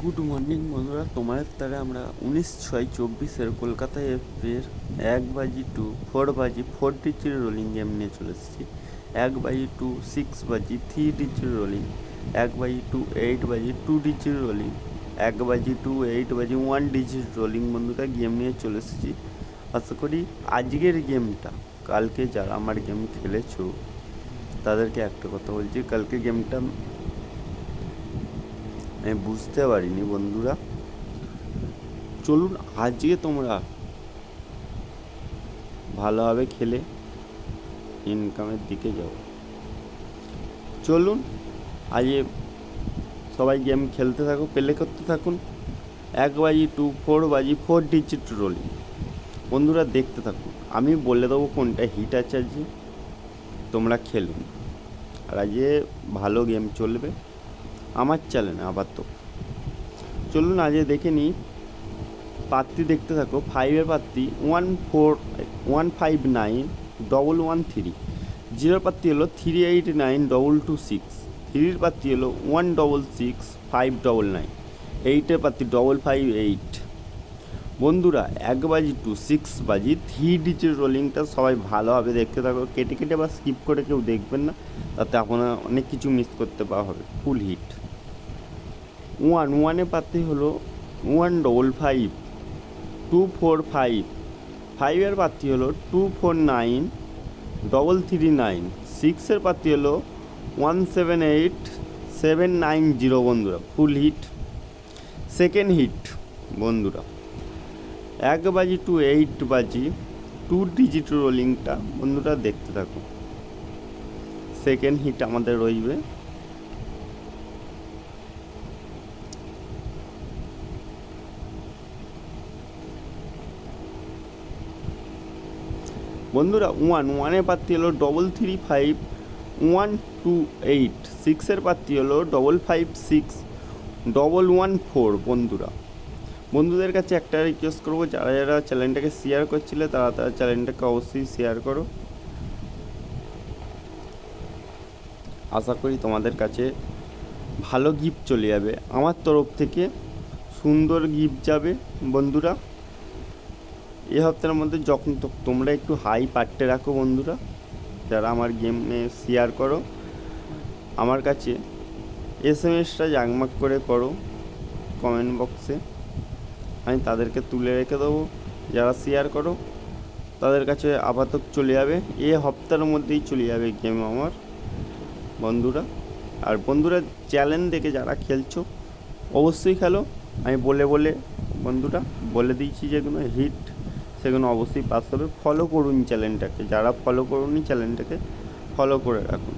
Good morning বন্ধুরা, তোমাদের তারা আমরা 19/6/24 কলকাতা এফের 1x2 4x4 digit rolling game নিয়ে চলে এসেছি। 1x2 6x3 digit rolling, 1x2 8x2 digit rolling, 1x2 8x1 digit rolling বন্ধুরা গেম নিয়ে চলে এসেছি। আশা করি আজকের গেমটা, কালকে যারা আমার গেম খেলেছো তাদেরকে একটা কথা বলছি, কালকে গেমটা আমি বুঝতে পারিনি বন্ধুরা। চলুন আজকে তোমরা ভালোভাবে খেলে ইনকামের দিকে যাও। চলুন আজকে সবাই গেম খেলতে থাকুন, প্লে করতে থাকুন। 1x2 4x4 ডিজিট রোলিং বন্ধুরা দেখতে থাকুন, আমি বলে দেবো কোনটা হিট আছে আজকে, তোমরা খেলুন। আর আজকে ভালো গেম চলবে আমার চ্যানেলে। আবার তো চলুন আজকে দেখে নিই। প্রার্থী দেখতে থাকো। 5-এর প্রার্থী 141591113, 0 প্রার্থী হলো 389226, 3-এর প্রার্থী হলো 166599, 8-এর প্রার্থী 558। বন্ধুরা 1x2 6x3 ডিজিট রোলিংটা সবাই ভালোভাবে দেখতে থাকো, কেটে কেটে বা স্কিপ করে কেউ দেখবেন না, তাতে আপনারা অনেক কিছু মিস করতে পাওয়া হবে। ফুল হিট। 1-1-এর প্রার্থী হলো 155245, 5-এর প্রার্থী হলো 249339, 6-এর প্রার্থী হলো 178790 বন্ধুরা ফুল হিট। সেকেন্ড হিট বন্ধুরা 1x2 8x2 ডিজিট রোলিংটা বন্ধুরা দেখতে থাকুন। সেকেন্ড হিট আমাদের রইবে বন্ধুরা 1-1-এর প্রার্থী হলো 335128, 6-এর প্রার্থী হলো 556114। বন্ধুদের কাছে একটা রিকোয়েস্ট করবো, যারা যারা চ্যানেলটাকে শেয়ার করছিলে তারা চ্যানেলটাকে অবশ্যই শেয়ার করো। আশা করি তোমাদের কাছে ভালো গিফট চলে যাবে, আমার তরফ থেকে সুন্দর গিফট যাবে বন্ধুরা। এই সপ্তাহের মধ্যে যখন তোমরা একটু হাই পাট্টে রাখো বন্ধুরা, যারা আমার গেমে শেয়ার করো, আমার কাছে SMS-টা জাগমাগ করে করো কমেন্ট বক্সে, আমি তাদেরকে তুলে রেখে দেবো। যারা শেয়ার করো তাদের কাছে আপাতত চলে যাবে, এই সপ্তাহের মধ্যেই চলে যাবে গেম আমার বন্ধুরা। আর বন্ধুরা চ্যালেঞ্জ দেখে যারা খেলছো অবশ্যই খেলো, আমি বলে বন্ধুরা বলে দিয়েছি যেগুলো হিট সেগুলো অবশ্যই পাস হবে। ফলো করুন চ্যানেলটাকে, যারা ফলো করুন চ্যানেলটাকে ফলো করে রাখুন।